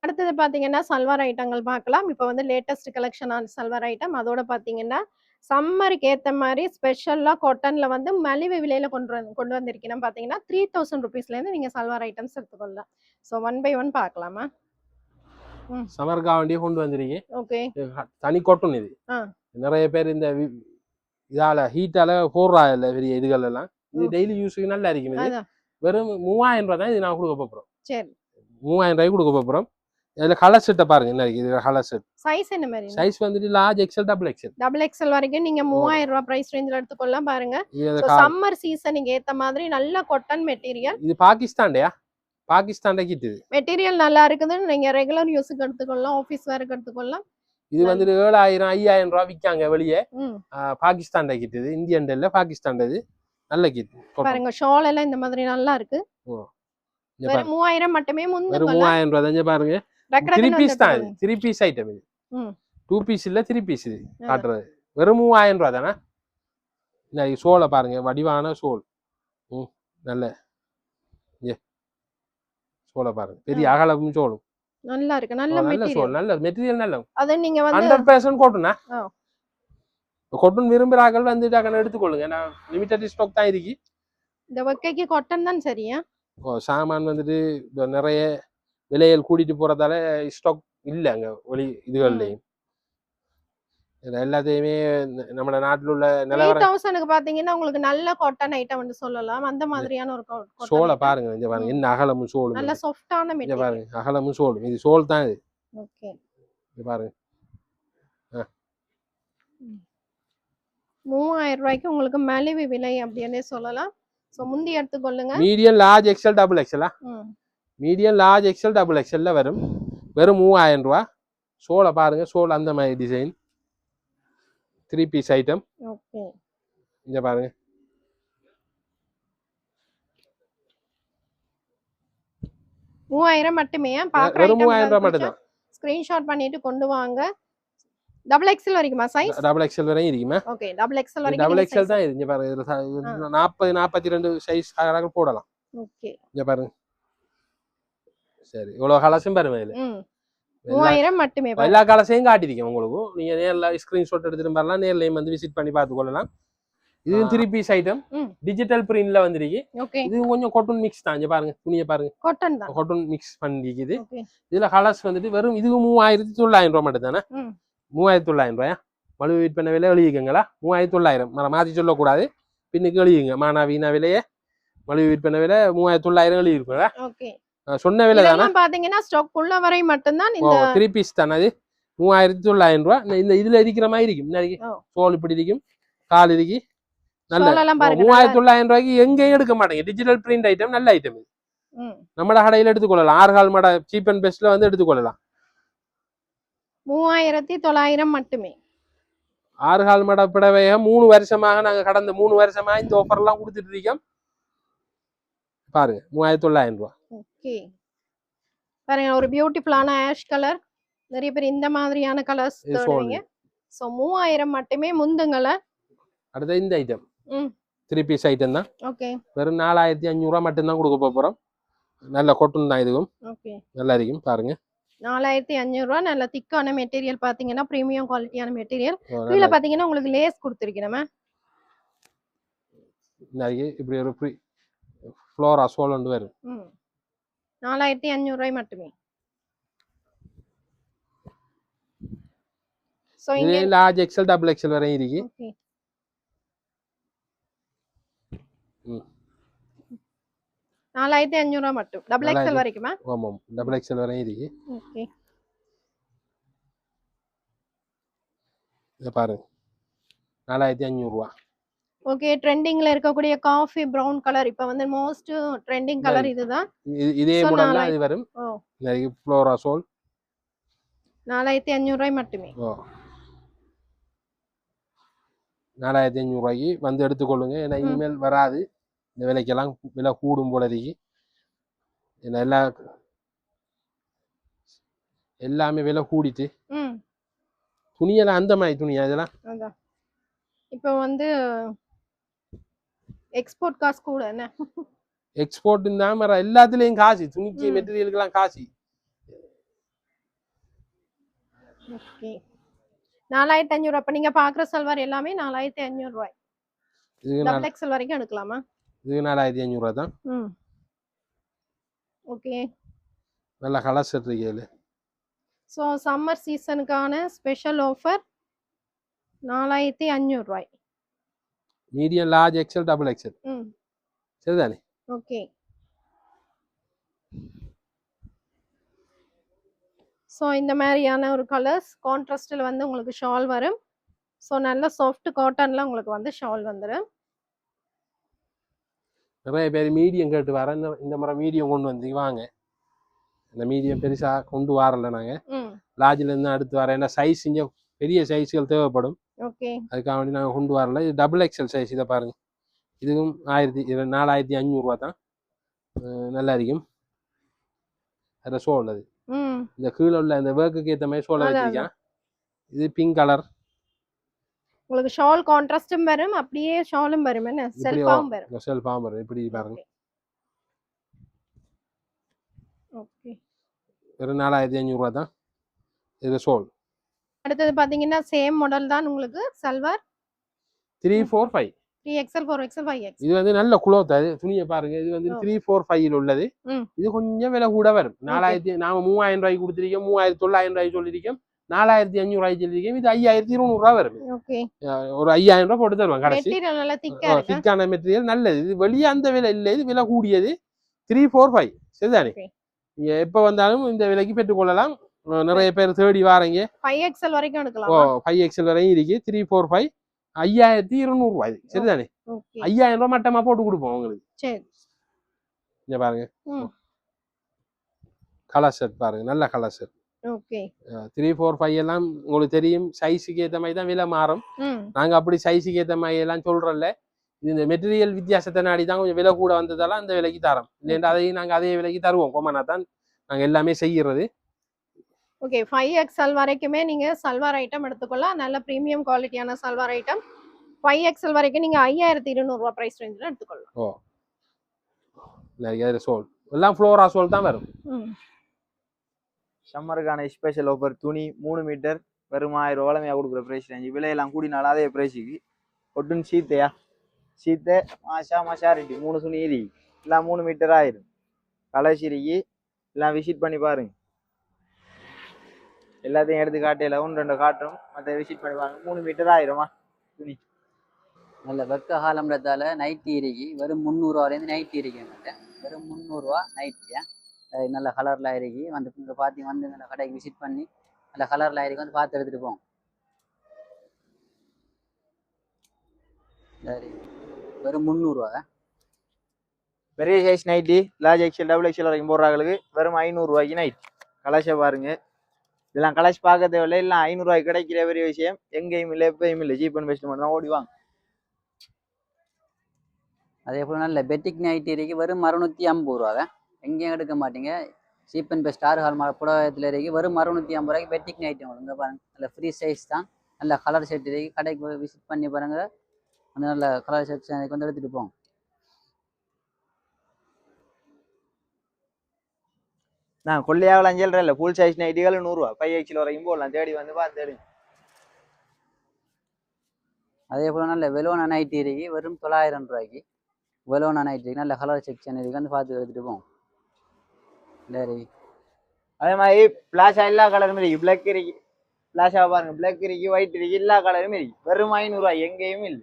அடுத்தது பாத்தீங்கன்னா சல்வார் ஐட்டங்கள் பார்க்கலாம். இப்போ வந்து லேட்டஸ்ட் கலெக்ஷனான சல்வார் ஐட்டம். அதோட பாத்தீங்கன்னா சம்மருக்கு ஏத்த மாதிரி ஸ்பெஷலா காட்டன்ல வந்து மலிவு விலையில கொண்டு வந்திருக்கேன். பாத்தீங்கன்னா 3000 ருபீஸ்ல இருந்து நீங்க சல்வார் ஐட்டம்ஸ் எடுத்துக்கொள்ளலாம். ஸோ 1 by 1 பார்க்கலாமா? சமர்கா வண்டியை கொண்டு வந்திருக்கீங்க. ஓகே. தனி காட்டன் இது. நிறைய பேர் இந்த இதால ஹீட்டால போடுறா இல்லை பெரிய இதுகள் எல்லாம் இது டெய்லி யூஸுக்கு நல்லா இருக்கும் இது அதான். வெறும் 3000 ரூபாய் தான் இது நான் கொடுக்க போறோம். சரி 3000 ரூபாய்க்கு கொடுக்க போறோம். இதுல கலர் செட்டை பாருங்க என்ன இருக்கு இது கலர் செட். சைஸ் என்ன மாதிரி சைஸ் வந்துட்டு large XL double XL. Double XL வரைக்கும் நீங்க 3000 ரூபாய் பிரைஸ் ரேஞ்சில் எடுத்துக்கொள்ளலாம் பாருங்க. இது சம்மர் சீசனுக்கு ஏத்த மாதிரி நல்ல காட்டன் மெட்டீரியல். இது பாகிஸ்தான்டையா பாகிஸ்தான்ட கிட் இது மெட்டீரியல் நல்லா இருக்குதுன்னு நீங்க ரெகுலர் யூஸுக்கு எடுத்துக்கொள்ளலாம், ஆபீஸ் வேருக்கு எடுத்துக்கொள்ளலாம். இது வந்துட்டு 7000 5000 ரூபாய் விற்காங்க வெளியே. ம். பாகிஸ்தான்ட கிட் இது இந்தியன் இல்ல பாகிஸ்தான் இது நல்ல கிட். பாருங்க ஷால் எல்லாம் இந்த மாதிரி நல்லா இருக்கு. வெறும் 3000 மட்டுமே முந்து வெறும் 3000 ரூபாய் தான் பாருங்க. 3 பீஸ் தான் இது 3 பீஸ் ஐட்டம் இது. 2 பீஸ் இல்ல 3 பீஸ் இது காட்டுறது. வெறும் 3000 ரூபாய் தானே. இந்த சோலை பாருங்க வடிவான சோல். நல்ல சோலை பாருங்க பெரிய அகலமும் சோலும் நல்லா இருக்கு. நல்ல நல்ல மெட்டீரியல். சோல் நல்ல மெட்டீரியல் நல்ல அது நீங்க வந்து 100% காட்டனா. ஆ. காட்டன் விரும்புறார்கள் வந்துட்டு அங்க எடுத்துக்கொள்ளுங்க. நான் லிமிட்டட் ஸ்டாக் தான் இருக்கு. இந்த வக்கைக்கு காட்டன் தான் சரியா. சாமான் வந்துட்டு நிறைய விலைகள் கூட்டிட்டு போறதால ஸ்டாக் இல்ல அங்க ஒளி இதுகள்லையும். எல்லாத்தையுமே நம்ம நாட்டுல உள்ள நிலவரம் 3000க்கு பாத்தீங்கன்னா உங்களுக்கு நல்ல காட்டன் ஐட்டம் வந்து சொல்லலாம். அந்த மாதிரியான ஒரு சோலை பாருங்க இங்க பாருங்க என்ன அகலமும் சோலும் நல்ல சாஃப்ட்டான இங்க மெட்டீரியல். பாருங்க அகலமும் சோலும் இது சோல் தான் இது. ஓகே இங்க பாருங்க 3000 ரூபாய்க்கு உங்களுக்கு மலிவு விலை அப்படின்னே சொல்லலாம். சோ முந்தி எடுத்துக்கொள்ளுங்க. மீடியம் லார்ஜ் எக்ஸல் டபுள் எக்ஸலா மீடியம் லார்ஜ் எக்ஸல் டபுள் எக்ஸல்ல வரும். வெறும் 3000 ரூபாய். சோலை பாருங்க சோல் அந்த மாதிரி டிசைன் 3 பீஸ் ஐட்டம். ஓகே இங்க பாருங்க 3000 மட்டுமே. பாக்குற வெறும் 3000 ரூபாய் மட்டும் தான். ஸ்கிரீன்ஷாட் பண்ணிட்டு கொண்டு வாங்க. டபுள் எக்ஸல் வரைக்குமா சைஸ்? டபுள் எக்ஸல் வரையும் இருக்குமா? ஓகே டபுள் எக்ஸல் வரைக்கும். டபுள் எக்ஸல் தான் இது. இங்க பாருங்க இதுல 40 42 சைஸ் அழகா போடலாம். ஓகே இங்க பாருங்க சரி இவ்வளவு கலர்ஸும் பாருங்க இதுல 3000 மட்டுமே. எல்லா கலர்ஸையும் காட்டிருக்கேன் உங்களுக்கு. நீங்க நேர்ல ஸ்கிரீன்ஷாட் எடுத்துட்டு வரலாம். நேர்லயும் வந்து விசிட் பண்ணி பார்த்து கொள்ளலாம். இது 3 பீஸ் ஐட்டம் டிஜிட்டல் பிரிண்ட்ல வந்திருக்கு. ஓகே இது கொஞ்சம் காட்டன் மிக்ஸ் தான். இங்க பாருங்க துணியை பாருங்க காட்டன் தான். காட்டன் மிக்ஸ் பண்ணிருக்குது. ஓகே இதுல கலர்ஸ் வந்துட்டு வெறும் இது 3900 ரூபாய் மட்டும் தானே. 3900 ரூபாயா மலிவு விற்பனை விலை எழுதிக்கங்களா 3900 மாற்றி சொல்லக்கூடாது. பின்னுக்கு எழுதிங்க மானா வீணா விலையே மலிவு விற்பனை விலை 3900 எழுதிருக்கா. ஓகே சொன்ன விலை தானே. பாத்தீங்கன்னா ஸ்டாக் உள்ள வரை மட்டும் தான் இந்த 3 பீஸ் தானே. அது 3900 ரூபாய். இந்த இதுல இருக்கிற மாதிரி இருக்கும். முன்னாடி சோல் இப்படி இருக்கும் கால் இருக்கு நல்ல 3900 ரூபாய்க்கு எங்கேயும் எடுக்க மாட்டேங்க. டிஜிட்டல் பிரிண்ட் ஐட்டம் நல்ல ஐட்டம் இது. நம்மள கடையில எடுத்துக்கொள்ளலாம். 6 கால் மட சீப் அண்ட் பெஸ்ட்ல வந்து எடுத்துக்கொள்ளலாம். 3900 மட்டுமே. 6 கால் மட புடவைய 3 வருஷமாக நாங்க கடந்த 3 வருஷமா இந்த ஆஃபர் எல்லாம் கொடுத்துட்டு இருக்கோம். பாருங்க 3900 ரூபாய். ஓகே பாருங்க ஒரு பியூட்டிஃபுல்லான ஆஷ் கலர். நிறைய பேர் இந்த மாதிரியான கலர்ஸ் தேடுவீங்க. சோ 3000 மட்டுமே முந்துங்கள. அடுத்து இந்த ஐட்டம் 3 பீஸ் ஐட்டம் தான். ஓகே வெறும் 4500 ரூபாய் மட்டும் தான் கொடுக்க போறோம். நல்ல காட்டன் தான் இதுவும். ஓகே நல்லா இருக்கும் பாருங்க 4500 ரூபாய். நல்ல திக்கான மெட்டீரியல் பாத்தீங்கன்னா பிரீமியம் குவாலிட்டியான மெட்டீரியல். கீழ பாத்தீங்கன்னா உங்களுக்கு லேஸ் கொடுத்திருக்கேன். இப்படி ஒரு ஃப்ளோரா சோல் வந்து வரும். 4500 ரூபாய் மட்டுமே. சோ இங்க லார்ஜ் எக்ஸல் டபுள் எக்ஸல் வரை இருக்கு. ஓகே 4500 ரூபாய் மட்டும். டபுள் எக்ஸல் வரைக்குமா? ஆமா டபுள் எக்ஸல் வரை இருக்கு. ஓகே இத பாருங்க 4500 ரூபாய். ஓகே ட்ரெண்டிங்ல இருக்கக்கூடிய காஃபி பிரவுன் கலர் இப்ப வந்து மோஸ்ட் ட்ரெண்டிங் கலர் இதுதான். இதே மாடல்ல இது வரும். நிறைய ஃப்ளோரா சோல் 4500 ரூபாய் மட்டுமே. 4500 ரூபாய்க்கு வந்து எடுத்துக்கொள்ளுங்க. ஏன்னா இனிமேல் வராது இந்த விலைக்கெல்லாம் விலை கூடும் போல இருக்கு. ஏன்னா எல்லாமே விலை கூடிட்டு துணியெல்லாம் அந்த மாதிரி துணியா இதெல்லாம் அதான் இப்போ வந்து எக்ஸ்போர்ட் காசு கூட என்ன எக்ஸ்போர்ட் இருந்தாம எல்லாத்துலயும் காசு துணிக்கு மெட்டீரியலுக்கெல்லாம் காசு. ஓகே 4500 அப்ப நீங்க பாக்குற சல்வார் எல்லாமே 4500 ரூபாய். டபுள் எக்ஸல் வரைக்கும் எடுக்கலாமா? இது 4500 ரூபாய் தான். ஓகே நல்ல கலர் செட் இருக்கு. சோ சம்மர் சீசனுக்கான ஸ்பெஷல் ஆஃபர் 4500 ரூபாய். Medium large XL double XL ம் சரிதானே ஓகே. ஸோ இந்த மாதிரியான ஒரு கலர்ஸ் கான்ட்ராஸ்டில் வந்து உங்களுக்கு ஷால் வரும். ஸோ நல்ல சாஃப்ட் காட்டன்ல உங்களுக்கு வந்து ஷால் வந்துடும். நிறைய பேர் மீடியம் கேட்டு வர இந்த முறை மீடியம் கொண்டு வந்து வாங்க. இந்த மீடியம் பெருசா கொண்டு வரல நாங்க ம் லார்ஜ்ல இருந்து அடுத்து வர ஏன்னா சைஸ் இங்க பெரிய சைஸ்கள் தேவைப்படும். ஓகே. அதுக்காக வேண்டி நாங்கள் கொண்டு வரல. இது டபுள் எக்ஸல் சைஸ். இதை பாருங்க, இதுவும் 4500 தான். நல்லா இருக்கும். அதில் சோல் அது ம் இந்த கீழே உள்ள இந்த ஒர்க்குக்கு ஏற்ற மாதிரி சோலை அதான் வச்சிருக்கேன். இது பிங்க் கலர். உங்களுக்கு ஷால் கான்ட்ராஸ்டும் வரும், அப்படியே ஷாலும் வரும், என்ன இப்படி செல்ஃபாவும் வரும். செல் பாம்பர் இப்படி பாருங்க. ஓகே. வெறும் 4500 தான். இது சோல். அடுத்தது பாத்தீங்கன்னா சேம் மாடல் தான் உங்களுக்கு சல்வார் 345. 3XL 4XL 5X. இது வந்து நல்ல குளோத். அது துணியை பாருங்க. இது வந்து 345 உள்ளது. இது கொஞ்சம் விலை கூட வரும். 4000 நாம 3000 ரூபாய்க்கு கொடுத்துருக்கோம், 3900 ரூபாய்க்கு சொல்லியிருக்கோம், 4500 ரூபாய்க்கு சொல்லியிருக்கோம். இது 5200 வரும். ஒரு 5000 ரூபாய் போட்டு தருவாங்க கடைசி. திக்கான மெட்டீரியல் நல்லது. இது வெளியே அந்த விலை இல்லை, இது விலை கூடியது. 345 சரிதானே. நீங்க எப்ப வந்தாலும் இந்த விலைக்கு பெற்றுக்கொள்ளலாம். நிறைய பேர் தேடி வாரீங்க. 5XL வரைக்கும் எடுக்கலாம். 5XL வரையும் இருக்கு. 345 5200 ரூபாய் சரிதானே. 5000 ரூபாய் மட்டமா போட்டு கொடுப்போம் உங்களுக்கு. சரி இங்க பாருங்க, கலர் ஷர்ட் பாருங்க, நல்ல கலர் ஷர்ட். ஓகே. 345 எல்லாம் உங்களுக்கு தெரியும், சைஸுக்கு ஏற்ற மாதிரி தான் விலை மாறும். நாங்க அப்படி சைஸுக்கு ஏற்ற மாதிரி எல்லாம் சொல்றோம்ல. இந்த மெட்டீரியல் வித்தியாசத்தை நாடி தான் கொஞ்சம் விலை கூட வந்ததால அந்த விலைக்கு தரோம். இல்லைன்னா அதையும் நாங்க அதே விலைக்கு தருவோம். கொமனா தான் நாங்க எல்லாமே செய்யறது. ஓகே. 5XL வரைக்குமே நீங்க சல்வார் ஐட்டம் எடுத்துக்கொள்ளலாம். நல்ல பிரீமியம் குவாலிட்டியான சல்வார் ஐட்டம். 5XL வரைக்கும் நீங்க 5200 ரூபாய் பிரைஸ் ரேஞ்சில் எடுத்துக்கொள்ளலாம். சோல் எல்லாம் ஃப்ளோரா சோல் தான் வரும். சம்மருக்கான ஸ்பெஷல் ஆஃபர் துணி 3 மீட்டர் வெறும் 1000 வளமையாக கொடுக்குற ப்ரைஸ் ரேஞ்சு. விலையெல்லாம் கூடினாலும் அதே ப்ரைஸுக்கு. ஒட்டுன்னு சீத்தையா சீத்தை மாஷாரிட்டி 3 துணி ஏறி எல்லாம் 3 மீட்டர் ஆயிரும். கலர்ஷிரிக்கு எல்லாம் விசிட் பண்ணி பாருங்க. எல்லாத்தையும் எடுத்து காட்டையில் 1-2 காட்டும், மற்ற விசிட் பண்ணி பாருங்க. 3 மீட்டர் ஆயிருமா துணி. நல்ல வெக்க காலம்ன்றதால நைட்டி இருக்கு. வெறும் 300 ரூபாயிலேருந்து நைட்டி இருக்கு. வெறும் 300 ரூபா நைட்டியா. நல்ல கலர்ல இருக்கு. வந்து இங்கே பார்த்து வந்து நல்ல கடைக்கு விசிட் பண்ணி நல்ல கலர்ல இருக்கு வந்து பார்த்து எடுத்துட்டு போங்க. சரி, வெறும் 300 ரூபா. பெரிய size nighty large XL double XL வரைக்கும் போடுறாங்களுக்கு வெறும் 500 ரூபாய்க்கு நைட். கலர்ஸை பாருங்க. இதெல்லாம் கலர்ஸ் பார்க்க தேவையில்லை. எல்லாம் 500 ரூபாய்க்கு கிடைக்கிற பெரிய விஷயம். எங்கேயும் இல்லை, எப்பயும் இல்லை. சீப் அண்ட் பெஸ்ட் மட்டும் தான் ஓடிவாங்க. அதே போல் நல்ல பெட்டிக் நைட்டி இருக்கு. வெறும் 650 ரூபா. எங்கேயும் எடுக்க மாட்டீங்க. Cheap and best star hall புடவத்தில் இருக்கு. வெறும் 650 ரூபாய்க்கு பெட்டிக் நைட்டி உங்களுக்கு பாருங்க. நல்ல ஃப்ரீ சைஸ் தான். நல்ல கலர் செட் இருக்கு. கடைக்கு விசிட் பண்ணி பாருங்க. அந்த நல்ல கலர் செட் வந்து எடுத்துட்டு போங்க. நான் கொள்ளையாவில் 5 இல்லை. ஃபுல் சைஸ் நைட்டிகள் 100 ரூபா. 5XL வரைக்கும் போடலாம். தேடி வந்து பார்த்து எடுங்க. அதே போல் நல்ல வெலோனா நைட்டி இருக்கு. வெறும் 900 ரூபாய்க்கு வெலோனா நைட்டி இருக்கு. நல்ல கலர் செக்ஷன் இருக்கு. வந்து பார்த்து எடுத்துட்டு போங்க. சரி, அதே மாதிரி பிளாஷா எல்லா கலரும் இருக்கு. பிளாக் இருக்கு, பிளாஷா பாருங்க, பிளாக் இருக்கு, ஒயிட் இருக்கு, எல்லா கலரும் இருக்கு. வெறும் 500 ரூபாய். எங்கேயும் இல்லை,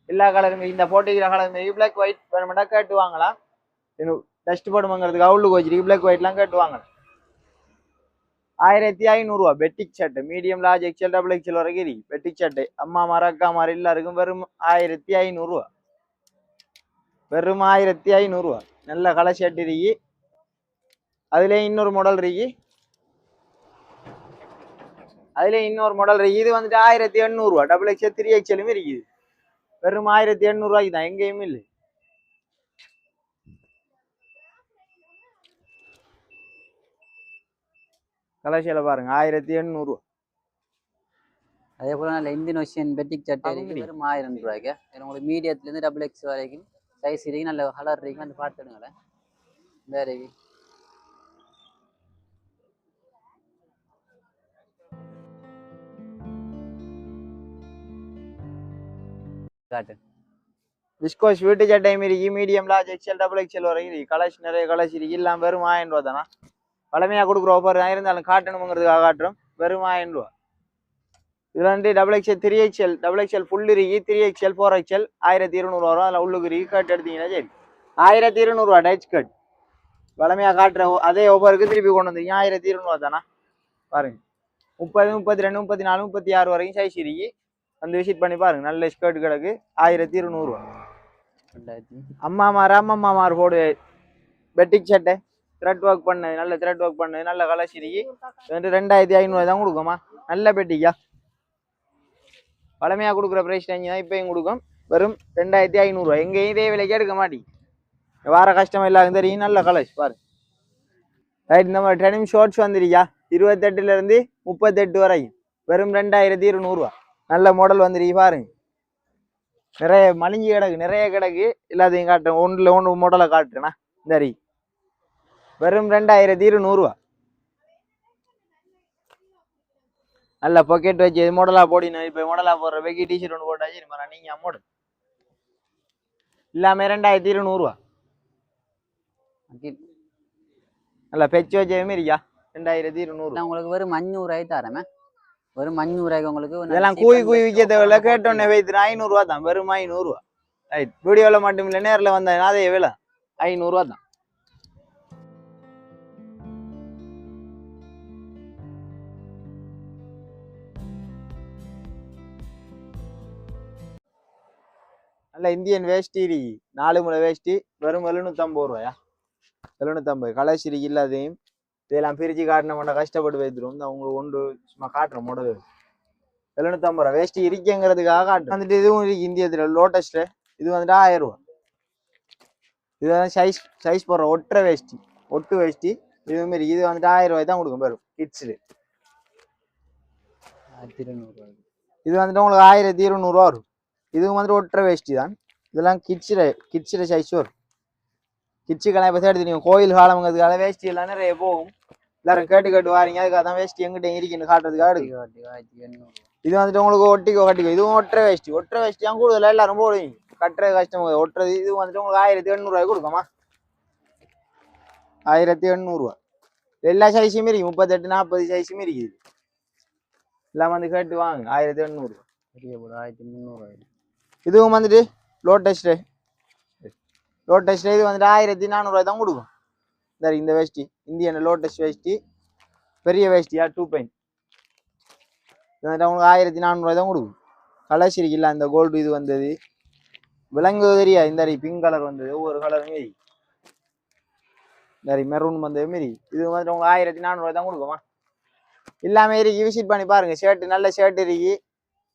எல்லா கலரும் இந்த போட்டிக்கிற கலரும் இருக்கு. பிளாக் ஒயிட் வேணுமெண்டா கேட்டு வாங்கலாம். டஸ்ட் போடுமாங்கிறதுக்கு அவுளுக்கு வச்சிருக்கு. பிளாக் ஒயிட்லாம் கேட்டு வாங்கலாம். 1500 ரூபா batik shirt. Medium large XL double XL வரைக்கும் இருக்கு பெட்டிக் ஷர்ட். அம்மா மாறு அக்கா மாறு எல்லாருக்கும் வெறும் 1500 ரூபா. வெறும் 1500 ரூபா. நல்ல கலர் ஷர்ட் இருக்கு. அதுலேயும் இன்னொரு மாடல் இருக்கு. இது வந்துட்டு 1800 ரூபா. டபுள் எக்ஸல் 3XL இருக்குது. வெறும் 1800 ரூபாய்க்கு தான். எங்கேயும் இல்லை. கலர்ஷியில் பாருங்க, 1800 ரூபா. அதே போல் நல்ல இந்தியன் ஓஷியன் பெட்டிக் சட்டை இருக்கு. வெறும் 1000 ரூபாய்க்கு. உங்களுக்கு மீடியத்துலேருந்து டபுள் எக்ஸ் வரைக்கும் சைஸ் இருக்கு. நல்ல கலர் இருக்கு. வந்து பார்த்துடுங்களேன். இந்த இருக்கு. காட்டு விஸ்கோஸ் வீட்டு சட்டையும் இருக்கு. Medium large XL double XL வரைக்கும் இருக்கு. கலர்ஸ் நிறைய கலர்ஸ் இருக்கு. எல்லாம் வெறும் 1000 ரூபா தானா. பழமையாக கொடுக்குற ஆஃபர் தான் இருந்தாலும் காட்டணுங்கிறதுக்காக காட்டுறோம். வெறும் 1000 ரூபா. இதுல வந்து double XL 3XL double XL full இருக்கு 3XL 4XL 1200 வரும். அதில் உள்ளுக்கு இருக்கு கட் எடுத்தீங்கன்னா சரி 1200 டைச் கட் வளமையா காட்டுற அதே ஒவ்வொருக்கு திருப்பி கொண்டு வந்தீங்க 1200 தானா பாருங்க. 30 32 34 36 வரைக்கும் சைஸ் இருக்கு. வந்து விசிட் பண்ணி பாருங்க. நல்ல ஸ்கர்ட் கிடக்கு 1200. அம்மாமார் போடு பெட்டிக் சட்டை த்ரெட் ஒர்க் பண்ணது நல்ல த்ரெட் ஒர்க் பண்ணது நல்ல கலர் இருக்கு. 2500 தான் கொடுக்குமா. நல்ல பெட்டிக்கா பழமையா கொடுக்குற பிரைஸ் ரேஞ்ச் தான் இப்பயும் கொடுக்கும். வெறும் 2500. எங்கேயும் இதே விலைக்கு எடுக்க மாட்டி வார கஷ்டம் இல்லாத தெரியும். நல்ல கலர்ஸ் பாருங்க. ரைட் இந்த மாதிரி டெனிம் ஷார்ட்ஸ் வந்துருக்கா 28 இருந்து 38 வரைக்கும் வெறும் 2200. நல்ல மாடல் வந்துருக்கு பாருங்க. நிறைய மலிஞ்சு கிடக்கு நிறைய கிடக்கு. எல்லாத்தையும் காட்டுறேன். ஒன்றுல ஒன்று மாடலை காட்டுறேன்னா சரி வெறும் 2200. நல்ல பாக்கெட் வச்சு இது மாடலா போடினா இப்போ மாடலா போடுற வெக்கி டிஷர்ட் ஒன்று போட்டாச்சு நீங்க மாடல் இல்லாம 2200. நல்ல பெச்சு வச்ச மாரியா 2200. உங்களுக்கு வெறும் 500 தரமே. வெறும் 500 உங்களுக்கு இதெல்லாம் கூவி விற்க தேவையில்ல. கேட்டோன்னே வைத்து 500 தான். வெறும் 500. ரைட் வீடியோவில் மட்டும் இல்லை நேரில் வந்தேன் அதே வேலை 500 தான். நல்ல இந்தியன் வேஷ்டி 4 முளை வேஷ்டி வெறும் 750 750 கலர்ஸ் இல்லாதையும் இதெல்லாம் பிரிச்சு காட்டின மட்டும் கஷ்டப்பட்டு வைத்துரும். அவங்க ஒன்று சும்மா காட்டுற மாடல் 750 வேஷ்டி இருக்குங்கிறதுக்காக காட்டுறேன். வந்துட்டு இதுவும் இருக்கு இந்தியத்துல லோட்டஸ்ல. இது வந்துட்டு 1000. இதுதான் சைஸ் போடுற ஒற்றை வேஷ்டி ஒட்டு வேஷ்டி இது மாரி. இது வந்துட்டு 1000 தான் கொடுக்கும் பேரும் கிட்ஸ்ல. இது வந்துட்டு உங்களுக்கு 1200 வரும். இதுவும் வந்துட்டு ஒற்றை வேஷ்டி தான். இதெல்லாம் கிட்ஸ்ல சைஸ் வரும். கிட்ஸுக்கெல்லாம் இப்போ தேடி தெரியும். கோயில் காலங்கிறதுக்காக வேஷ்டி எல்லாம் நிறைய போகும். எல்லாரும் கேட்டு வாரீங்க. அதுக்காக தான் வேஷ்டி எங்கிட்ட இருக்குன்னு காட்டுறதுக்காக. இது வந்துட்டு உங்களுக்கு ஒட்டிக்கோ கட்டிக்கோ. இதுவும் ஒற்றை வேஷ்டி தான் கூடுதல் எல்லாரும் போடுவீங்க. கட்டுறது கஷ்டம் ஒட்டுறது. இது வந்துட்டு உங்களுக்கு 1800 கொடுக்குமா. 1800. எல்லா சைஸும் இருக்கு 38 40 சைஸும் இருக்குது. எல்லாம் வந்து கேட்டு வாங்க 1800. 1300. இதுவும் வந்துட்டு லோட்டஸ்ட் இது வந்துட்டு 1400 தான் கொடுக்கும். சரி இந்த வேஷ்டி இந்தியன் லோட்டஸ்ட் வேஷ்டி பெரிய வேஷ்டியா 2 பைன் இது வந்துட்டு உங்களுக்கு 1400 தான் கொடுக்கும். கலர்ஸ் இருக்குல்ல இந்த கோல்டு இது வந்தது விலங்கு தெரியா. இந்த பிங்க் கலர் வந்தது ஒவ்வொரு கலரும் மாரி. சரி மெரூன் வந்தது மாரி. இது வந்துட்டு உங்களுக்கு 1400 தான் கொடுக்குமா. எல்லாமே இருக்கு. விசிட் பண்ணி பாருங்க. ஷர்ட் நல்ல ஷர்ட் இருக்கு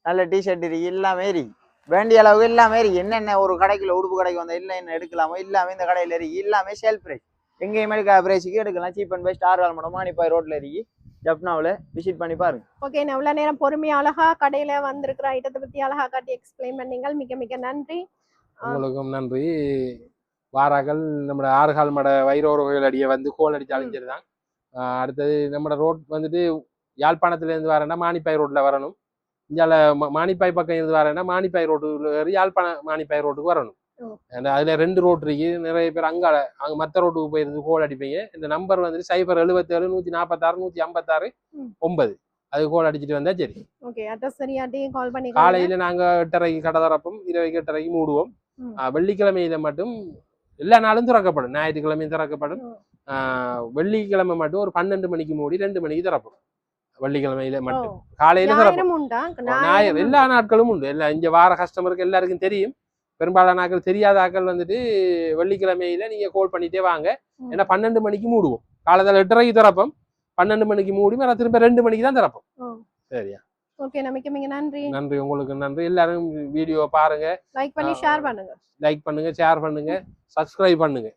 நல்ல டிஷர்ட் இருக்கு எல்லாமே இருக்கு. வேண்டிய அளவுக்கு எல்லாமே இருக்கு. என்னென்ன ஒரு கடைக்குள்ள உடுப்பு கடைக்கு வந்தா இல்லை என்ன எடுக்கலாமோ எல்லாமே இந்த கடையில இருக்கு. எல்லாமே சேல் பிரைஸ். எங்கேயுமே எடுக்க பிரைஸுக்கு எடுக்கலாம். சீப் அண்ட் பெஸ்ட் ஆர்கால் மானிப்பாய் ரோட்ல இருக்கு. ஜப்னாவில் விசிட் பண்ணி பாருங்க. ஓகே நான் இவ்வளோ நேரம் பொறுமையா அழகா கடையில வந்திருக்கிற ஐட்டத்தை பத்தி அழகா காட்டி எக்ஸ்பிளைன் பண்ணீங்க. மிக மிக நன்றி. உங்களுக்கும் நன்றி. வாராக்கள் நம்ம ஆறுகால் மட வைரோர்கள் அடியை வந்து கோல் அடிச்சு அழிஞ்சிருதான். அடுத்தது நம்ம ரோட் வந்துட்டு யாழ்ப்பாணத்துல வரேன்னா மானிப்பாய் ரோட்ல வரணும். இந்தியால மானிப்பாய் பக்கம் இருந்து வரேன்னா மானிப்பாய் ரோட்டுல ஏறி யாழ்ப்பாண மானிப்பாய் ரோட்டுக்கு வரணும். அதுல 2 ரோட் இருக்கு. நிறைய பேர் அங்க மற்ற ரோட்டுக்கு போயிருந்து கோல் அடிப்பீங்க. இந்த நம்பர் வந்துட்டு 077 146 156 9 அது கோல் அடிச்சுட்டு வந்தா சரி. காலையில நாங்க 8:30 கடை திறப்போம். 8:30 மூடுவோம். வெள்ளிக்கிழமையில மட்டும் எல்லா நாளும் திறக்கப்படும். ஞாயிற்றுக்கிழமையும் திறக்கப்படும். வெள்ளிக்கிழமை மட்டும் ஒரு 12 மணிக்கு மூடி 2 மணிக்கு திறப்போம். வெள்ளிக்கிழமையில மட்டும் காலையில ஞாயிறு எல்லா நாட்களும் உண்டு. எல்லாம் இங்க வார கஸ்டமருக்கு எல்லாருக்கும் தெரியும். பெரும்பாலான ஆக்கள் தெரியாத ஆக்கள் வந்துட்டு வெள்ளிக்கிழமையில நீங்க கால் பண்ணிட்டே வாங்க. ஏன்னா 12 மணிக்கு மூடுவோம். காலத்துல 8:30 திறப்போம். 12 மணிக்கு மூடி மேல திரும்ப 2 மணிக்கு தான் திறப்போம். சரியா ஓகே மிக மிக நன்றி. நன்றி உங்களுக்கு நன்றி. எல்லாரும் வீடியோ பாருங்க. லைக் பண்ணி ஷேர் பண்ணுங்க. லைக் பண்ணுங்க ஷேர் பண்ணுங்க சப்ஸ்கிரைப் பண்ணுங்க.